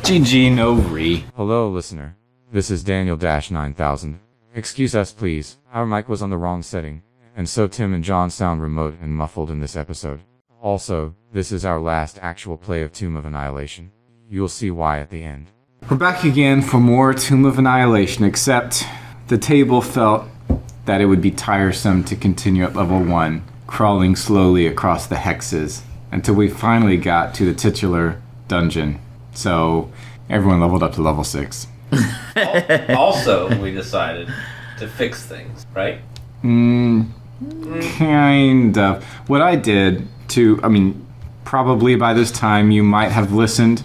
ggnoRE. Hello, listener. This is Daniel-9000. Excuse us, please. Our mic was on the wrong setting, and so Tim and John sound remote and muffled in this episode. Also, this is our last actual play of Tomb of Annihilation. You'll see why at the end. We're back again for more Tomb of Annihilation, except the table felt that it would be tiresome to continue at level 1, crawling slowly across the hexes, until we finally got to the titular dungeon. So, everyone leveled up to level 6. Also, we decided to fix things, right? Kind of. What I did probably by this time you might have listened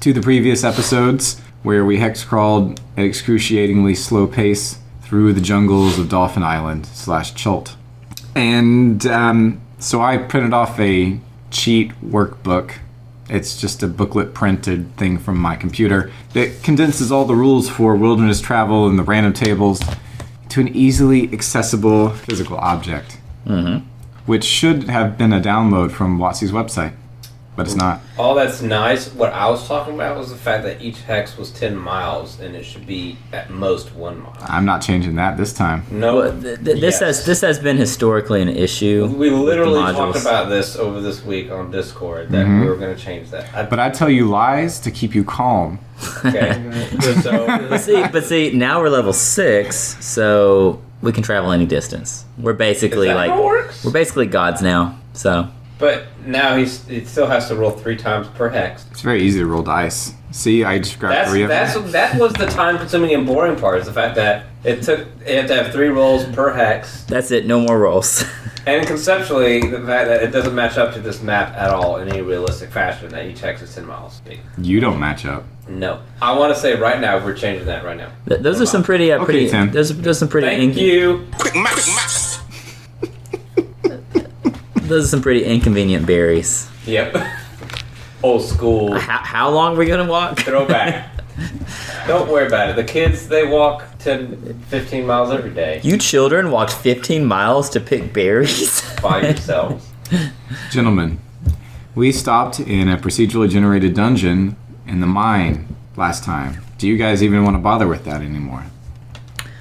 to the previous episodes where we hex crawled at excruciatingly slow pace through the jungles of Dolphin Island / Chult. And so I printed off a cheat workbook. It's just a booklet printed thing from my computer that condenses all the rules for wilderness travel and the random tables to an easily accessible physical object. Which should have been a download from WotC's website, but it's not. All that's nice. What I was talking about was the fact that each hex was 10 miles, and it should be at most 1 mile. I'm not changing that this time. No, Well, this has been historically an issue. We literally with the modules. talked about this over this week on Discord that we were going to change that. But I tell you lies to keep you calm. Okay, so But see, now we're level 6, so we can travel any distance. We're basically Is that how it works? we're basically gods now. So but now he still has to roll 3 times per hex. It's very easy to roll dice. See, I just grabbed 3 of them. That was the time-consuming and boring part. Is the fact that it had to have 3 rolls per hex, that's it. No more rolls. and conceptually, the fact that it doesn't match up to this map at all in any realistic fashion. That each hex is 10 miles big. You don't match up. No, I want to say right now we're changing that right now. Those are some pretty, Okay, Tim. Those some pretty. Thank you. Those are some pretty inconvenient berries. Yep. Old school How long are we gonna walk? throwback. Don't worry about it. The kids, they walk 10, 15 miles every day You children walked 15 miles to pick berries. by yourselves. Gentlemen, we stopped in a procedurally generated dungeon in the mine last time. Do you guys even want to bother with that anymore?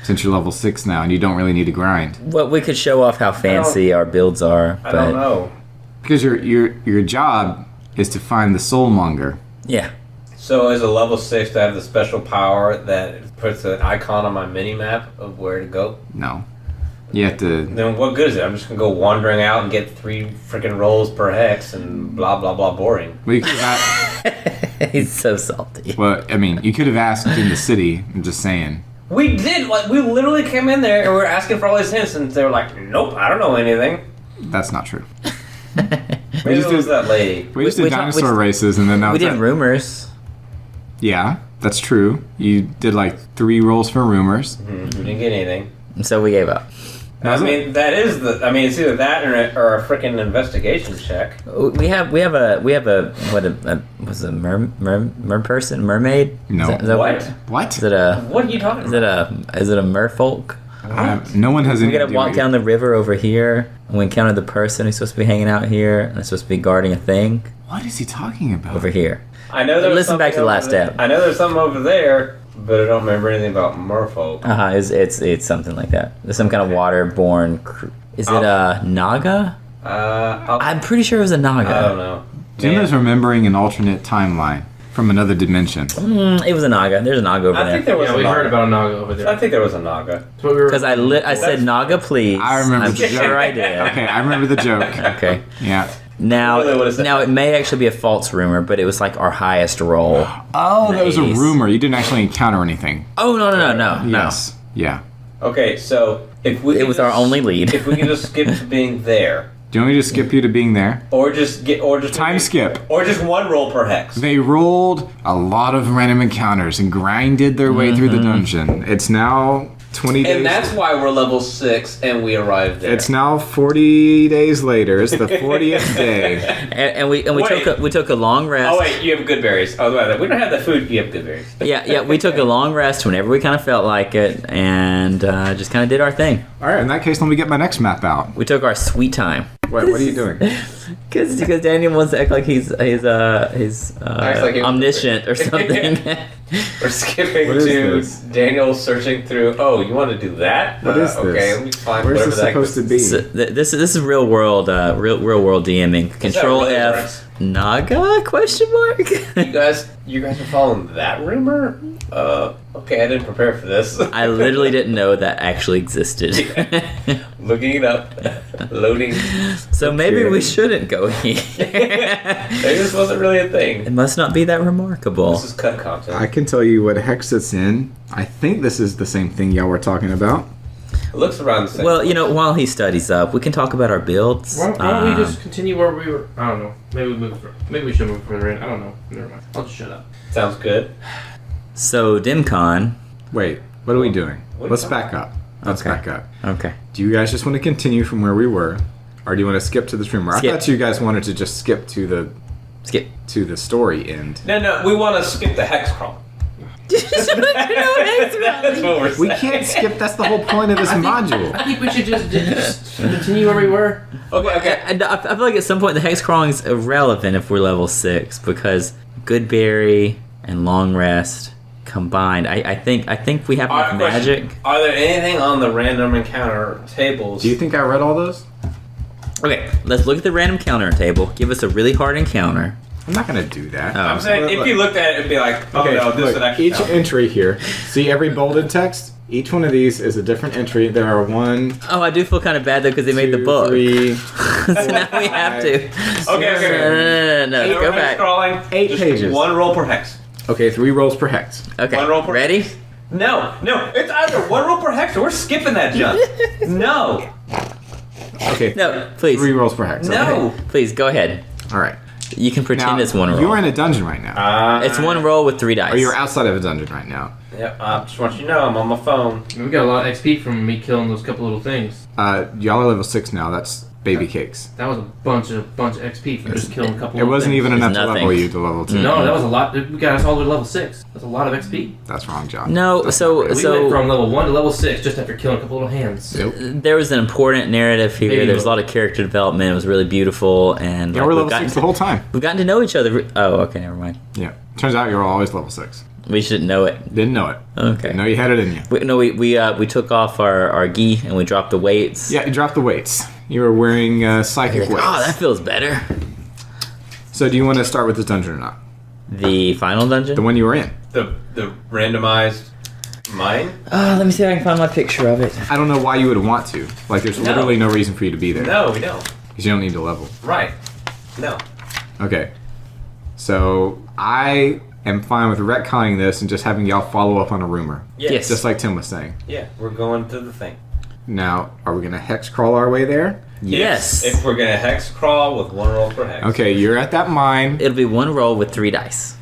Since you're level 6 now and you don't really need to grind. Well, we could show off how fancy our builds are, I but don't know. Because your job is to find the soulmonger. yeah. So is a level 6 to have the special power that puts an icon on my mini map of where to go? No. You have to... Then what good is it? I'm just gonna go wandering out and get 3 freaking rolls per hex and blah blah blah boring. Well, you could have, He's so salty. you could have asked in the city. I'm just saying. We did, we literally came in there and we were asking for all these hints and they were like, nope, I don't know anything. That's not true. Maybe just it was did- that lady. We just did we dinosaur races and then that We was did it. rumors. Yeah, that's true. You did like 3 rolls for rumors. We didn't get anything. And so we gave up. Was it? It's either that or a freaking investigation check. We have a mermaid? No. Is that What? What? Is it a What are you talking about? is it a merfolk? No one has any We gotta idea walk what down the river over here, and we encounter the person who's supposed to be hanging out here, and they're supposed to be guarding a thing What is he talking about? over here. I know there was Listen back to the last something over step. there. I know there's something over there, but I don't remember anything about merfolk. It's something like that. There's some kind of waterborne. Is it a naga? I'm pretty sure it was a naga. I don't know. Jim Man. is remembering an alternate timeline from another dimension. It was a naga. There's a naga over I think there. there was Yeah, a we Naga. heard about a Naga over I there. think there was a Naga. That's what we were. Because I said naga, please. I remember I'm the joke. sure I did. Okay, I remember the joke. Okay. Yeah. Now, Really, what is that? now it may actually be a false rumor, but it was like our highest roll. Oh, that was a Nice. rumor. You didn't actually encounter anything. Oh no! Yes. Yeah. Okay, so if we It could was our only lead. If we can just skip to being there, Do you want me to skip you to being there? or just Time skip. or just 1 roll per hex. They rolled a lot of random encounters and grinded their way through the dungeon. It's now 20 days. And that's why we're level 6 and we arrived there. It's now 40 days later. It's the 40th day. And we Wait. took a long rest. Oh wait, you have good berries. Oh, we don't have the food. You have good berries. Yeah, we took a long rest whenever we kind of felt like it, and just kind of did our thing. All right, in that case, let me get my next map out. We took our sweet time. What are you doing? Because Daniel wants to act like he's omniscient or something. We're skipping What is to this? Daniel searching through. Oh, you want to do that? What is Okay, this? let me find Where's whatever this that supposed to be? So, this is real world DMing. Control really F. reference? Naga? Question mark. You guys are following that rumor? Okay, I didn't prepare for this. I literally didn't know that actually existed. Looking it up, loading. So maybe we shouldn't go here. Maybe this wasn't really a thing. It must not be that remarkable. This is cut content. I can tell you what hex it's in. I think this is the same thing y'all were talking about. It looks around the same. Well, while he studies up, we can talk about our builds. Why don't we just continue where we were? I don't know. Maybe we should move further in. I don't know. Never mind. I'll just shut up. Sounds good. So DimCon. Wait, what are we doing? What Let's are you back up. Let's Okay. back up. Okay. Do you guys just want to continue from where we were, or do you want to skip to this rumor? Skip. I thought you guys wanted to just skip to the Skip. story end. No, we want to skip the hex crawl. That's what we're saying. We can't skip. That's the whole point of this module. I think we should just continue where we were. Okay. And I feel like at some point the hex crawling is irrelevant if we're level 6 because Goodberry and Long Rest combined. I think we have enough magic. Are there anything on the random encounter tables? Do you think I read all those? Okay, let's look at the random encounter table. Give us a really hard encounter. I'm not gonna do that. Oh. I'm saying if you looked at it, it'd be like, oh Okay, no, this look, would actually each count. entry here. See every bolded text? Each one of these is a different entry. There are 1, Oh, I do feel kind of bad though because they made the 2, book. 3, So now we have to. Okay. No, We're go hex back. crawling. 8 Just pages. 1 roll per hex. Okay, 3 rolls per hex. Okay, One roll per- ready? No, it's either 1 roll per hex or we're skipping that junk. No. Okay. No, please. 3 rolls per hex. No. Okay. Please, go ahead. All right. You can pretend Now, it's one roll. you're in a dungeon right now. It's one roll with 3 dice. Or you're outside of a dungeon right now. Yeah, I just want you to know I'm on my phone. We got a lot of XP from me killing those couple little things. Y'all are level 6 now. That's baby cakes. That was a bunch of XP from just killing a couple. It little wasn't things. even enough to nothing. level you to level 2. No, that was a lot. We got us all the way to level 6. That's a lot of XP. That's wrong, John. No, That's so- not right. We So- went from level 1 to level 6 just after killing a couple little hands. Nope. There was an important narrative here. Maybe There's a lot of character development. It was really beautiful, and Yeah, like, we're we've level 6 the gotten whole time. we've gotten to know each other. Oh, okay, never mind. Yeah. Turns out you're always level 6. We should know it. Didn't know it. Okay. Didn't know you had it in you. We took off our gi and we dropped the weights. Yeah, you dropped the weights. You were wearing psychic Like, weights. oh, that feels better. So do you want to start with this dungeon or not? The final dungeon. The one you were in. The randomized mine? Let me see if I can find my picture of it. I don't know why you would want to. Like, there's No. literally no reason for you to be there. No, we don't. Because you don't need to level. Right. No. Okay. So I am fine with retconning this and just having y'all follow up on a rumor. Yes. Just like Tim was saying. Yeah, we're going to the thing. Now, are we going to hex crawl our way there? Yes. If we're gonna hex crawl with 1 roll per hex. Okay, you're at that mine. It'll be 1 roll with 3 dice.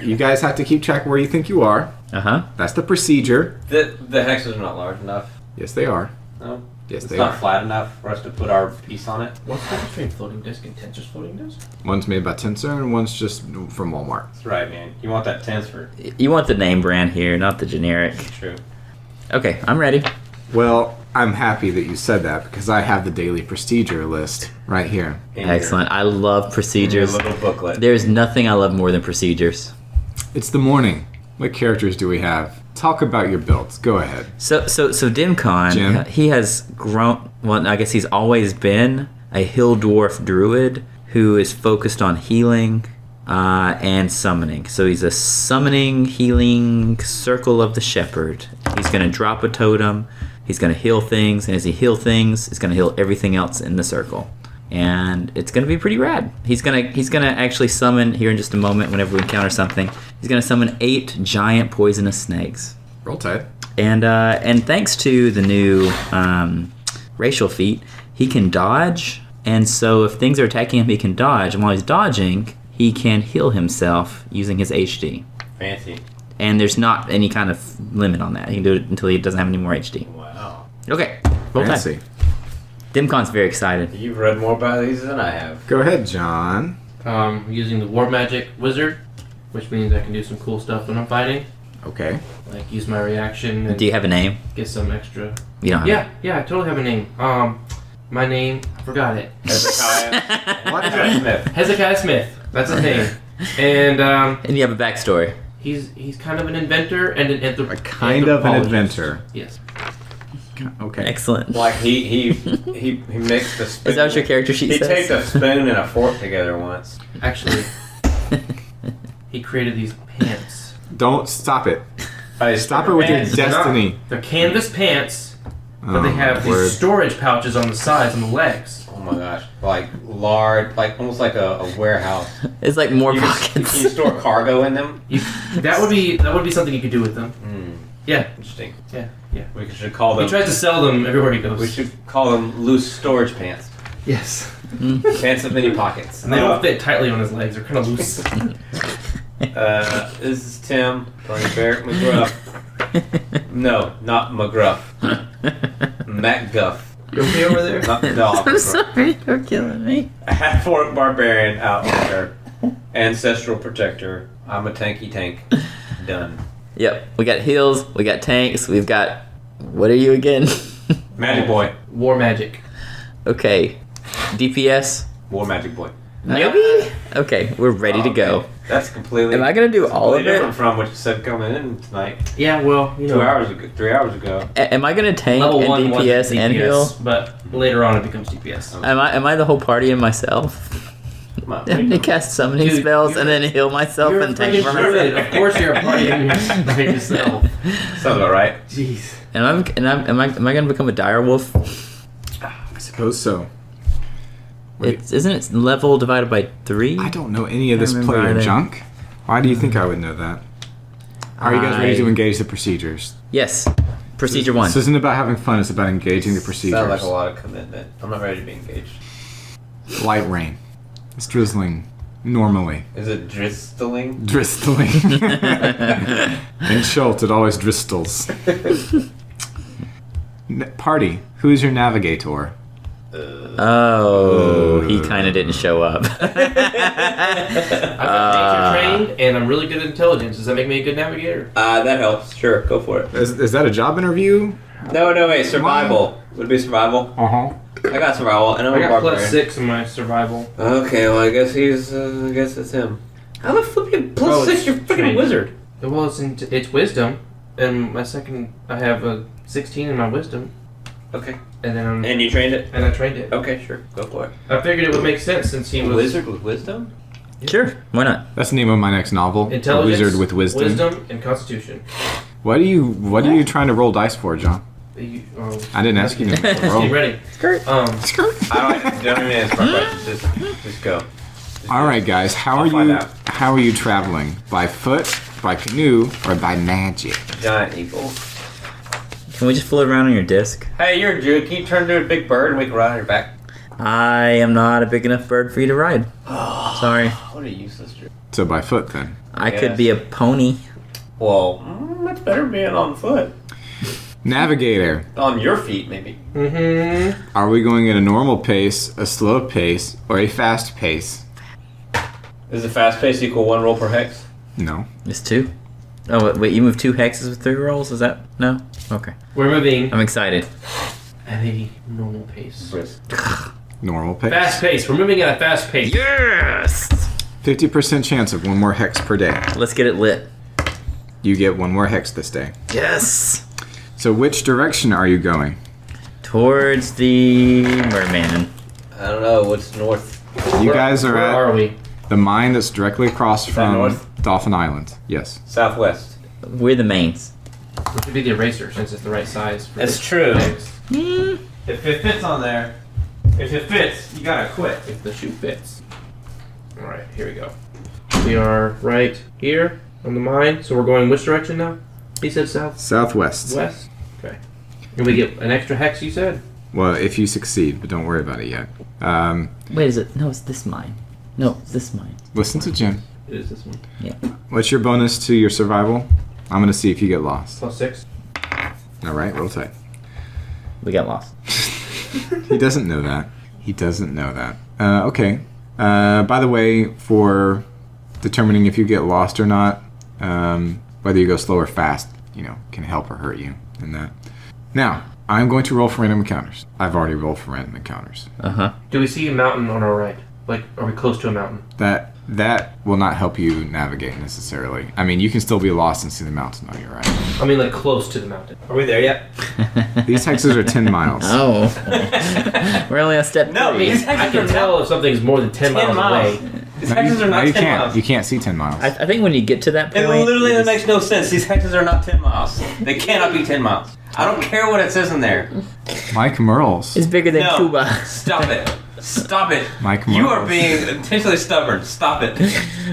You guys have to keep track where you think you are. Uh-huh. That's the procedure. The hexes are not large enough. Yes, they are. No. Yes, It's they not are. flat enough for us to put our piece on it. What's the difference between floating disc and tensor's floating disc? One's made by Tensor and one's just from Walmart. That's right, man. You want that transfer. You want the name brand here, not the generic. True. Okay, I'm ready. Well, I'm happy that you said that because I have the daily procedure list right here. In your- Excellent. I love in your procedures. little booklet. There's nothing I love more than procedures. It's the morning. What characters do we have? Talk about your builds. Go ahead. So DimCon, Jim? he has grown. Well, I guess he's always been a hill dwarf druid who is focused on healing and summoning. So he's a summoning, healing circle of the shepherd. He's going to drop a totem. He's going to heal things, and as he heals things, he's going to heal everything else in the circle. And it's going to be pretty rad. He's gonna actually summon here in just a moment. Whenever we encounter something, he's going to summon 8 giant poisonous snakes. Roll Tide. And thanks to the new racial feat, he can dodge. And so if things are attacking him, he can dodge. And while he's dodging, he can heal himself using his HD. Fancy. And there's not any kind of limit on that. He can do it until he doesn't have any more HD. Wow. Okay, roll time. Fancy. DimCon's very excited. You've read more about these than I have. Go ahead, John. Using the War Magic Wizard, which means I can do some cool stuff when I'm fighting. Okay. Like use my reaction and Do you have a name? get some extra You don't have Yeah, I totally have a name. My name, I forgot it. Hezekiah Smith. Hezekiah Smith. That's his name. And And you have a backstory. he's kind of an inventor and an A kind of an inventor. Yes. Okay. Excellent. Like he mixed the spoon. Is that what your character sheet He says? taped a spoon and a fork together once. Actually, he created these pants. Don't stop it. Hey, Stop it with your pants. destiny. They're canvas pants, but they Oh, have word. these storage pouches on the sides and the legs. Oh my gosh, like large, like almost like a warehouse. It's like more You pockets. can store cargo in them. That would be something you could do with them. Yeah, Interesting. yeah. We should call He them. tries to sell them everywhere he goes. We should call them loose storage pants. Yes. Pants with many pockets. And they don't fit tightly on his legs. They're kind of loose. This is Tim. Tony Bear McGruff. No, not McGruff. MacGuff. You okay over there? Not the dog. I'm sorry, you're killing me. A half-orc barbarian outlander. Ancestral protector. I'm a tanky tank. Done. Yep, we got heals, we got tanks, we've got... What are you again? Magic boy. War magic. Okay, DPS? War magic boy. Maybe? Okay, we're ready to go. Okay. That's completely. Am I gonna do all of completely it? different from what you said coming in tonight. Yeah, well, you know. 2 hours ago. 3 hours ago. Am I gonna tank Level and 1 was DPS and heal? but later on it becomes DPS. Am I the whole party and myself? Come on. To cast summoning Dude, spells and then heal myself You're and tank freaking for druid. myself? Of course you're a party by yourself. Sounds about right. Jeez. Am I gonna become a dire wolf? I suppose so. Wait. Isn't it level divided by 3? I don't know any of this remember player either. junk. Why do you think I would know that? Are you guys ready to I- engage the procedures? Yes. Procedure 1. This isn't about having fun, it's about engaging the procedures. Sounds like a lot of commitment. I'm not ready to be engaged. Light rain. It's drizzling normally. Is it drizzling? Drizzling. In Schultz, it always dristles. Party, who's your navigator? Oh, he kind of didn't show up. I'm nature trained and I'm really good at intelligence. Does that make me a good navigator? That helps. Sure, go for it. Is that a job interview? No, wait. Survival. Would it be survival? Uh-huh. I got survival, and I'm I a got barbarian. +6 in my survival. Okay, well, I guess he's. I guess it's him. How the flipping +6? it's You're a freaking trained. wizard. Well, it's wisdom, and my second I have a 16 in my wisdom, Okay. and then And you trained it? I trained it. Okay, sure. Go for it. I figured it would make sense since he was Wizard with wisdom? Sure, why not? That's the name of my next novel. A intelligence, Wizard with Wisdom. wisdom, and constitution. What are you trying to roll dice for, John? I didn't ask you to Get roll. ready. Skirt. I don't even answer my question. Just go. All right, guys. How I'll are find you? out. How are you traveling? By foot, by canoe, or by magic? Giant eagle. Can we just float around on your disc? Hey, you're a Jew. Can you turn into a big bird and we can ride on your back? I am not a big enough bird for you to ride. Sorry. What a useless Jew. So by foot, then. I Yes. could be a pony. Well, that's better being on foot. Navigator. On your feet, maybe. Mm-hmm. Are we going at a normal pace, a slow pace, or a fast pace? Is the fast pace equal 1 roll per hex? No. It's 2. Oh, wait, you move 2 hexes with 3 rolls? Is that? No? Okay. We're moving I'm excited. at a normal pace. Brisk. Normal pace. Fast pace. We're moving at a fast pace. Yes! 50% chance of 1 more hex per day. Let's get it lit. You get 1 more hex this day. Yes! So which direction are you going? Towards the merman. I don't know. What's north? You guys are Where at are we? the mine that's directly across from north? Dolphin Island. Yes. Southwest. We're the mains. We should be the eraser since it's the right size. For That's the true. legs. If it fits on there, if it fits, you gotta quit. If the shoe fits. Alright, here we go. We are right here on the mine. So we're going which direction now? He said south? Southwest. West? Okay. And we get an extra hex, you said? Well, if you succeed, but don't worry about it yet. Wait, is it? No, it's this mine. No, it's this mine. Listen to Jim. It is this one. Yeah. What's your bonus to your survival? I'm gonna see if you get lost. +6. All right, roll tight. We got lost. He doesn't know that. He doesn't know that. Okay. By the way, for determining if you get lost or not, whether you go slow or fast, can help or hurt you in that. Now, I'm going to roll for random encounters. I've already rolled for random encounters. Uh-huh. Do we see a mountain on our right? Like, are we close to a mountain? That will not help you navigate necessarily. I mean, you can still be lost and see the mountain on your right. I mean, like, close to the mountain. Are we there yet? These hexes are 10 miles. Oh. We're only on step No, 3. these I hexes can are tell not if something's more than 10 miles away. These No, hexes are not you 10 can't. miles. You can't see 10 miles. I think when you get to that point... It literally you just- makes no sense. These hexes are not 10 miles. They cannot be 10 miles. I don't care what it says in there. Mike Merles. It's bigger than No. Cuba. Stop it. Stop it. Mike You are Merles. being intentionally stubborn. Stop it.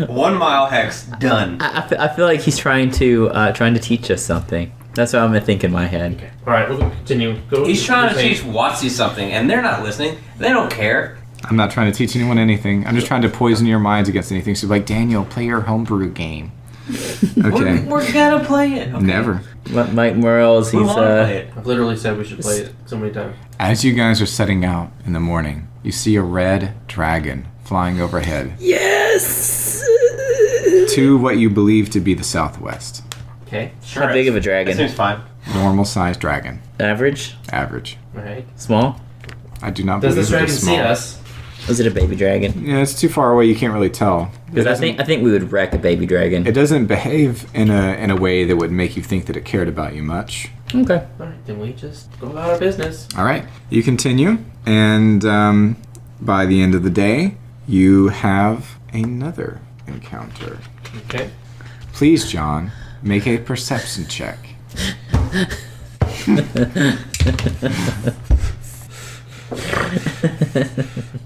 1 mile hex. Done. I feel like he's trying to teach us something. That's what I'm gonna think in my head. Okay. Alright, we're going to continue. Go. He's trying to You're teach saying- WotC something, and they're not listening. They don't care. I'm not trying to teach anyone anything. I'm just trying to poison your minds against anything. So, like, Daniel, play your homebrew game. Okay. We're gonna play it. Okay. Never. Mike Merles, We he's want to play it. I've literally said we should play it so many times. As you guys are setting out in the morning, you see a red dragon flying overhead yes. to what you believe to be the southwest. Okay. Sure. How big of a That dragon? seems fine. Normal sized dragon. Average? Average. Alright. Small? I do not Does believe this dragon it is see small. us? Was it a baby dragon? Yeah, it's too far away. You can't really tell. Because I think we would wreck a baby dragon. It doesn't behave in a way that would make you think that it cared about you much. Okay. Alright, then we just go about our business. All right, you continue, and by the end of the day, you have another encounter. Okay. Please, John, make a perception check.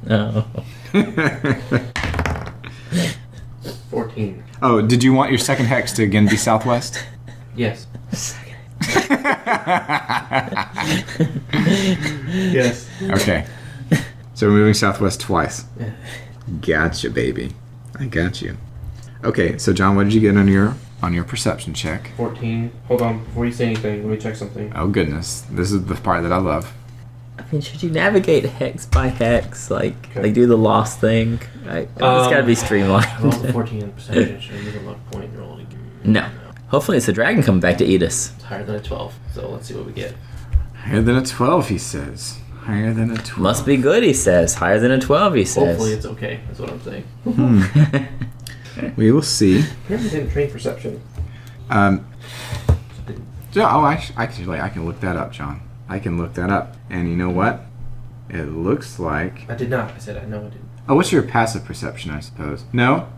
No. 14. Oh, did you want your second hex to again be southwest? Yes. Yes. Okay. So we're moving southwest twice. Yeah. Gotcha, baby. I got you. Okay, so John, what did you get on your perception check? 14. Hold on, before you say anything, let me check something. Oh goodness, this is the part that I love. I mean, should you navigate hex by hex, like Okay. do the lost thing? It's gotta be I streamlined. rolled a 14 in perception. Should I use a luck point and roll it again? No. Hopefully, it's a dragon coming back to eat us. It's higher than a 12, so let's see what we get. Higher than a 12, he says. Higher than a 12. Must be good, he says. Higher than a 12, he says. Hopefully it's okay, that's what I'm saying. We will see. Apparently didn't train perception. Oh, actually, I can look that up, John. I can look that up. And you know what? It looks like... I did not. I said I know I didn't. Oh, what's your passive perception, I suppose? No,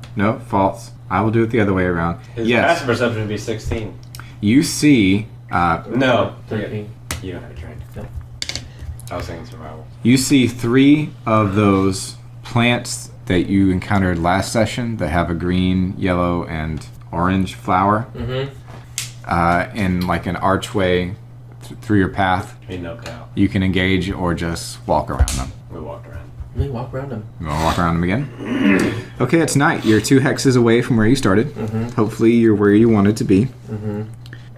false. I will do it the other way around. His Yes, passive perception would be 16. you see... No. 13. You don't have it trained. No. I was thinking survival. You see 3 of those plants that you encountered last session that have a green, yellow, and orange flower Mm-hmm. in like an archway through your path. We knocked out. You can engage or just walk around them. We walked around. Let me walk around them. You want to walk around them again? Okay, it's night. You're 2 hexes away from where you started. Mm-hmm. Hopefully you're where you wanted to be. Mm-hmm.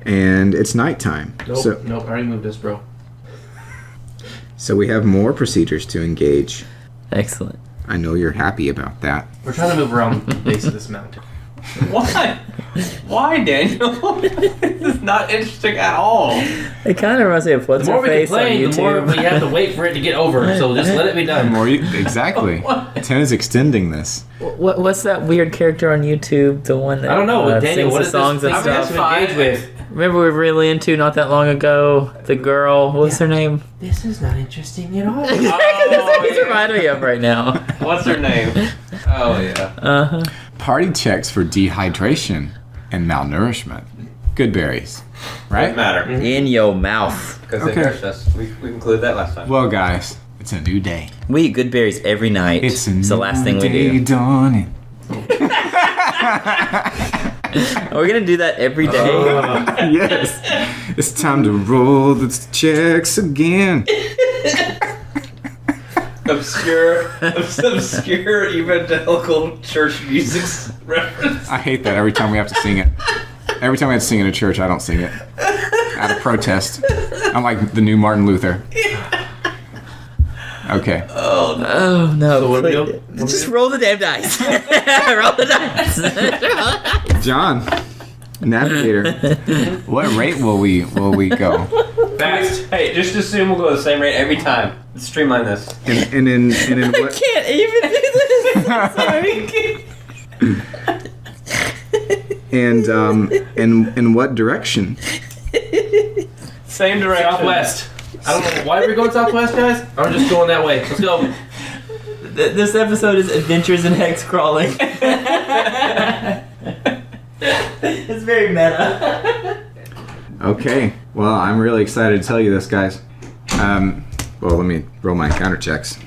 And it's nighttime. Nope. So, Nope. I already moved this, bro. so we have more procedures to engage. Excellent. I know you're happy about that. We're trying to move around the base of this mountain. Why? Why, Daniel? This is not interesting at all. It kind of reminds me of What's The more Her we Face on complain, the more YouTube. we have to wait for it to get over. So just let it be The done. more you, exactly. Tim is extending this. What's that weird character on YouTube? The one that I don't know, Daniel. sings What the is songs this and thing we stuff. have to engage with? Remember we were really into not that long ago? The girl, what's her name? This is not interesting at all. That's what he's yeah. reminding me of right now. What's her name? Oh, yeah. Uh-huh. Party checks for dehydration and malnourishment. Good berries, right? Doesn't matter. In your mouth. Because Okay. they cursed us. We concluded that last time. Well, guys, it's a new day. We eat good berries every night. It's a the last new thing we day do. dawning. Are we gonna do that every day? Yes, it's time to roll the checks again. Obscure evangelical church music reference. I hate that every time we have to sing it. Every time I have to sing in a church, I don't sing it out of protest. I'm like the new Martin Luther. Okay. Oh no! So what do we please. do? What do we Just do? roll the damn dice. Roll the dice. Roll the dice. John, navigator, what rate will we go? Fast. Hey, just assume we'll go the same rate every time. Let's streamline this. And in what? Can't even do this. And in what direction? Same direction. Southwest. I don't know why we're going southwest, guys. I'm just going that way. Let's go. This episode is Adventures in Hex Crawling. It's very meta. Okay. Well, I'm really excited to tell you this, guys. Well, let me roll my encounter checks.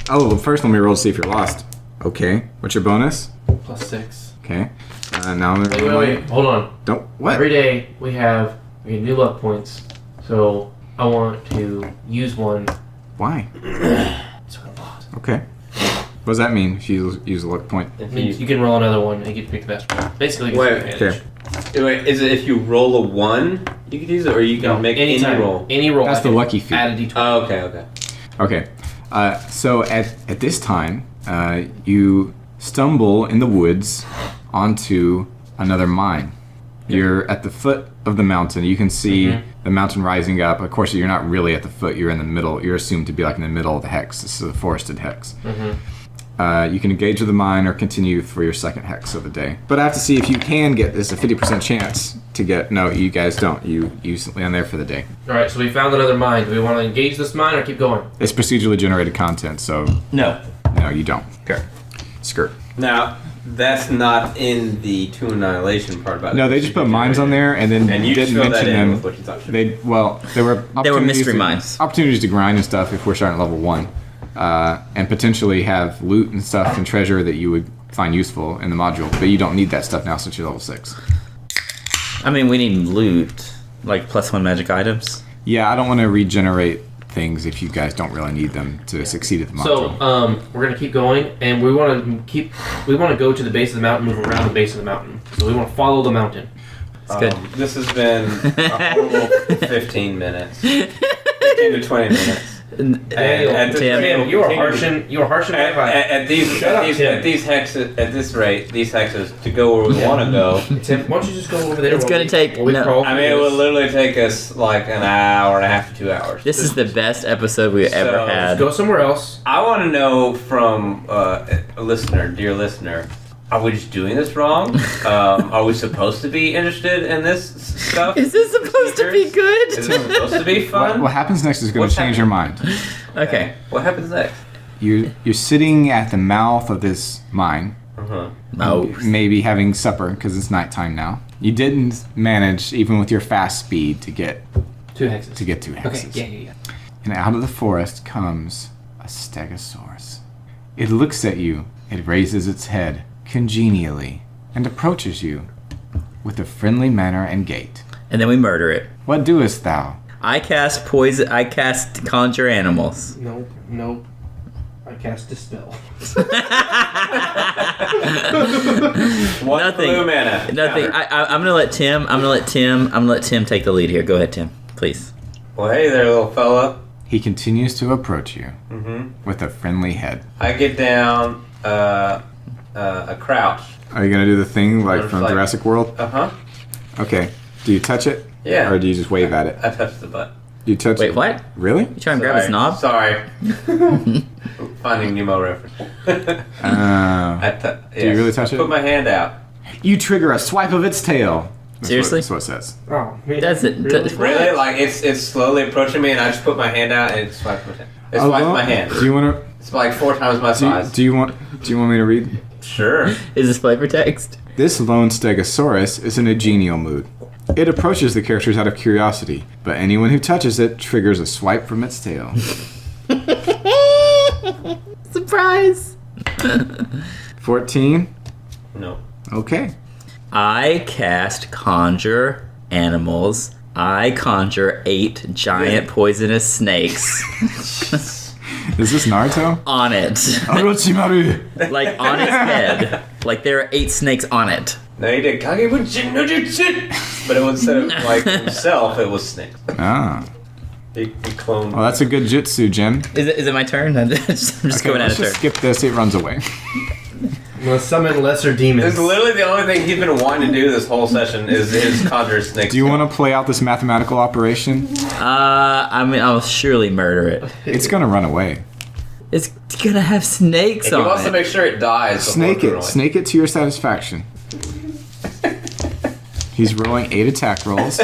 Oh, well, first let me roll to see if you're lost. Okay. What's your bonus? +6. Okay. Now I'm gonna Wait. Hold on. Don't what? Every day we get new luck points. So I want to use one. Why? So I lost. Okay. What does that mean if you use a luck point? It means you can roll another one and get to pick the best one. Basically, Wait, Okay. Wait, is it if you roll a 1, you can use it, or you can make any roll? Any roll. That's I the can lucky feat. Add a d20. Oh, okay. Okay. So at this time, you stumble in the woods onto another mine. You're at the foot of the mountain. You can see the mountain rising up. Of course, you're not really at the foot. You're in the middle. You're assumed to be like in the middle of the hex. This is a forested hex. You can engage with the mine or continue for your second hex of the day. But I have to see if you can get this. A 50% chance to get. No, you guys don't. You land there for the day. All right, so we found another mine. Do we want to engage this mine or keep going? It's procedurally generated content, so No. no, you don't. Okay. Skirt. Now, that's not in the To Annihilation part about it. No, they just put mines on there and then And you just didn't fill that mention in them. with what you thought. There were mystery to- mines. Opportunities to grind and stuff if we're starting at level 1, and potentially have loot and stuff and treasure that you would find useful in the module. But you don't need that stuff now since you're level 6. I mean, we need loot, like +1 magic items. Yeah, I don't want to regenerate things if you guys don't really need them to succeed at the module. So we're gonna keep going, and we want to go to the base of the mountain, move around the base of the mountain. So we want to follow the mountain. It's good. This has been a horrible 15 minutes. 15 to 20 minutes. Tim, You are harshing my vibe. At these hexes, at this rate, these hexes to go where we want to go. Tim, why don't you just go over there? It's gonna take- no. I mean, it would literally take us like an hour and a half to 2 hours. This is the best episode we've ever So, had. Go somewhere else. I want to know from a listener, dear listener, are we just doing this wrong? Are we supposed to be interested in this stuff? Is this supposed to be good? Is it supposed to be fun? What happens next is going What's to change your mind. Okay. What happens next? You're sitting at the mouth of this mine, Oh. maybe having supper because it's nighttime now. You didn't manage, even with your fast speed, to get 2 hexes. 2 Okay, hexes. yeah. And out of the forest comes a stegosaurus. It looks at you, it raises its head congenially, and approaches you with a friendly manner and gait. And then we murder it. What doest thou? I cast poison. I cast conjure animals. Nope. I cast Dispel. One Nothing. blue mana. Nothing. I'm gonna let Tim. I'm gonna let Tim take the lead here. Go ahead, Tim. Please. Well, hey there, little fella. He continues to approach you with a friendly head. I get down a crouch. Are you gonna do the thing like Just from like- Jurassic World? Uh-huh. Okay. Do you touch it? Yeah. Or do you just wave at it? I touched the butt. You touch Wait, it? what? Really? You trying to grab his knob? Sorry. Finding Nemo reference. Do you really touch it? Put my hand out. You trigger a swipe of its tail. Seriously? That's what it says. Oh, man. Does it? Really? Really? Like it's slowly approaching me, and I just put my hand out, and it swipes my hand. It swipes my hand. Do you want to? It's like 4 times my size. Do you want me to read? Sure. Is this flavor text? This lone stegosaurus is in a genial mood. It approaches the characters out of curiosity, but anyone who touches it triggers a swipe from its tail. Surprise! 14? No. Okay. I cast conjure animals. I conjure 8 giant poisonous snakes Is this Naruto? on it. Orochimaru! Like on its head. Like there are 8 snakes on it. No, he did Kagebunjin no Jutsu! But it was instead of like himself, it was snakes. Ah. He cloned. Well, that's a good jutsu, Jim. Is it my turn? I'm just going out let's of turn. just skip this. It runs away. Let's summon lesser demons. It's literally the only thing he's been wanting to do this whole session is conjure snakes. Do you want to play out this mathematical operation? I mean, I'll surely murder it. It's gonna run away. It's gonna have snakes He on wants to it. make sure it dies. Snake it. Snake it to your satisfaction. He's rolling 8 attack rolls.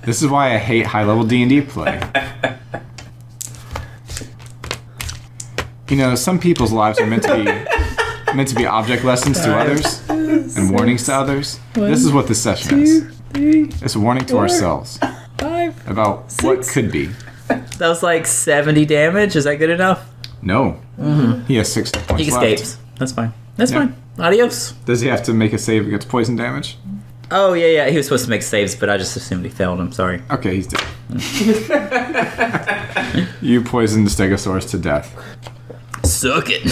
This is why I hate high-level D&D play. You know, some people's lives are meant to be object lessons to others and warnings to others. This is what this session is. It's a warning to ourselves about what could be. That was like 70 damage. Is that good enough? No. He has 6 hit points He left. escapes. That's fine. That's Yeah. fine. Adios. Does he have to make a save against poison damage? Oh, yeah. He was supposed to make saves, but I just assumed he failed. I'm sorry. Okay, he's dead. You poisoned the Stegosaurus to death. Suck it.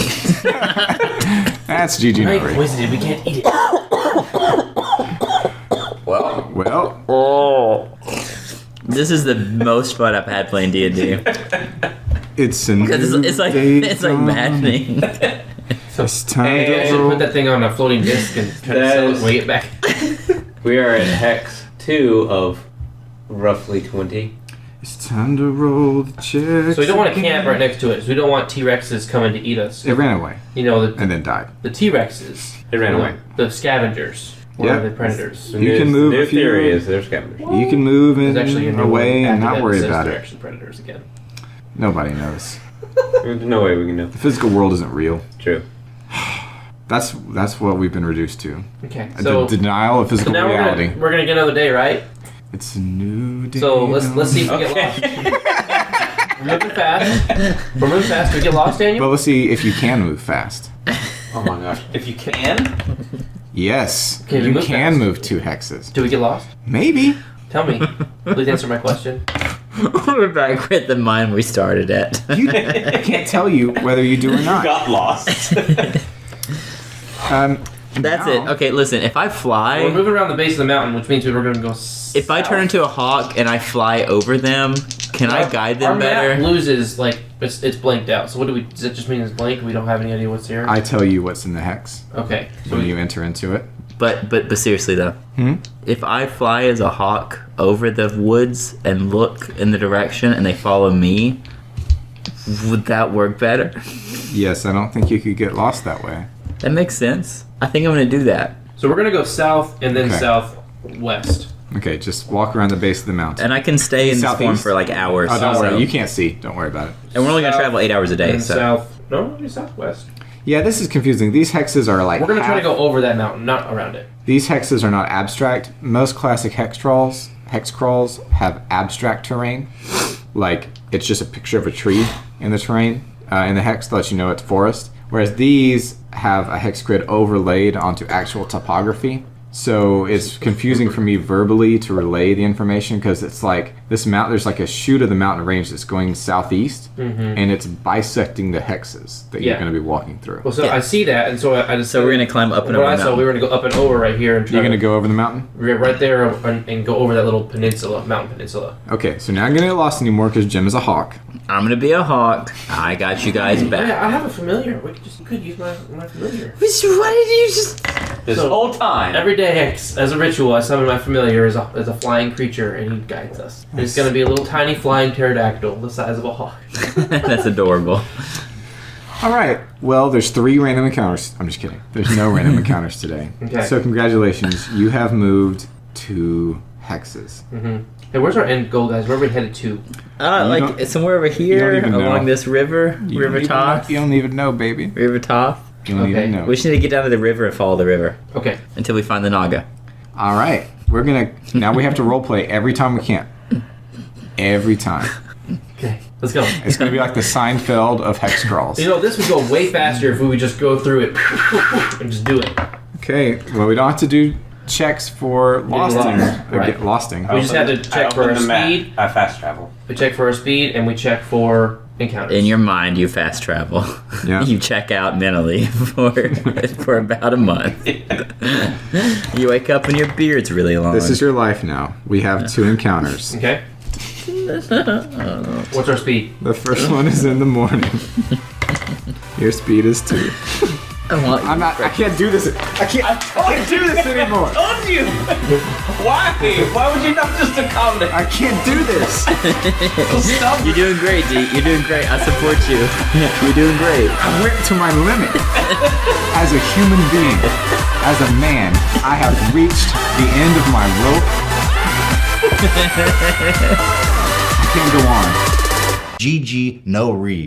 That's ggnoRE. Poisoned it. We can't eat it. Well, Well, This is the most fun I've had playing D&D. it's a new It's like dawn. maddening. It's time Hey, I to should roll. put that thing on a floating disc and try to sell it and weigh it back. we are at hex 2 of roughly 20. It's time to roll the checks. So we don't want to camp right next to it. So we don't want T-Rexes coming to eat us. It ran away You know, and then died. the T-Rexes. It ran away. The scavengers. Or Yeah. the predators. You can move The if you- theory is they're scavengers. You can move There's actually a in new away one and after not that worry that says about they're it. actually predators again. Nobody knows. There's no way we can know. The physical world isn't real. True. That's what we've been reduced to. Okay, A so denial of so physical now reality. we're gonna get another day, right? It's a new day. So let's see if we get lost. We're moving fast. We're moving fast. Do we get lost, Daniel? Well, let's see if you can move fast. Oh my gosh. If you can? Yes, Okay, we you move can fast. move 2 hexes. Do we get lost? Maybe. Tell me. Please answer my question. We're back with the mine we started at. I can't tell you whether you do or not. Got lost. That's now- it. Okay, listen. If I We're fly, moving around the base of the mountain, which means we're gonna go. if I turn into a hawk and I fly over them, can I guide them our map better? loses like it's blanked out. So what do we? Does that just mean it's blank? We don't have any idea what's here. I tell you what's in the hex Okay. So when you enter into it. But seriously though, if I fly as a hawk over the woods and look in the direction and they follow me, would that work better? Yes, I don't think you could get lost that way. That makes sense. I think I'm gonna do that. So we're gonna go south and then Okay. southwest. Okay, just walk around the base of the mountain. And I can stay in this form Southeast. for like hours. Oh, don't so- worry. You can't see. Don't worry about it. And we're only gonna South travel 8 hours a day. And So south. No, maybe southwest. Yeah, this is confusing. These hexes are like. We're gonna try to half- go over that mountain, not around it. These hexes are not abstract. Most classic hex crawls have abstract terrain. Like, it's just a picture of a tree in the terrain, in the hex that lets you know it's forest. Whereas these have a hex grid overlaid onto actual topography. So it's confusing for me verbally to relay the information because it's like this mountain, there's like a chute of the mountain range that's going southeast and it's bisecting the hexes that you're Yeah. going to be walking through. Well, so Yeah. I see that, and so I just. So we're gonna climb up and What over I the saw, we mountain. were gonna go up and over right here and try You're going to to go over the mountain? right there and go over that little peninsula, mountain peninsula. Okay, so now I'm going to get lost anymore because Jim is a hawk. I'm gonna be a hawk. I got you guys Oh, back. yeah, I have a familiar. We could use my familiar. What did you just? This So, whole time. Every day, as a ritual, I summon my familiar as a flying creature, and he guides us. And it's gonna be a little tiny flying pterodactyl, the size of a hawk. That's adorable. All right. Well, there's 3 random encounters. I'm just kidding. There's no random encounters today. Okay. So congratulations. You have moved 2 hexes. Hey, where's our end goal, guys? Where are we headed to? You Like don't- somewhere over you here don't even along know. this river, You River don't even Toth. know- You don't even know, baby. River Toth. You don't Okay. even know. We just need to get down to the river and follow the river Okay. until we find the Naga. All right. We're going to... Now we have to roleplay every time we can. Every time. Okay. Let's go. It's going to be like the Seinfeld of hex crawls. You know, this would go way faster if we would just go through it and just do it. Okay. Well, we don't have to do checks for losting. lost. Right. Get losting. We just had to check for our speed. I fast travel. We check for our speed, and we check for encounters. In your mind, you fast travel. Yeah. You check out mentally for about a month. You wake up and your beard's really long. This is your life now. We have 2 encounters. Okay. What's our speed? The first one is in the morning. Your speed is 2. I can't do this. I can't do this anymore. Told you. Why? Why would you not just accommodate? I can't do this. Stop. You're doing great, D. You're doing great. I support you. You're doing great. I went to my limit. As a human being, as a man, I have reached the end of my rope. I can't go on. ggnoRE.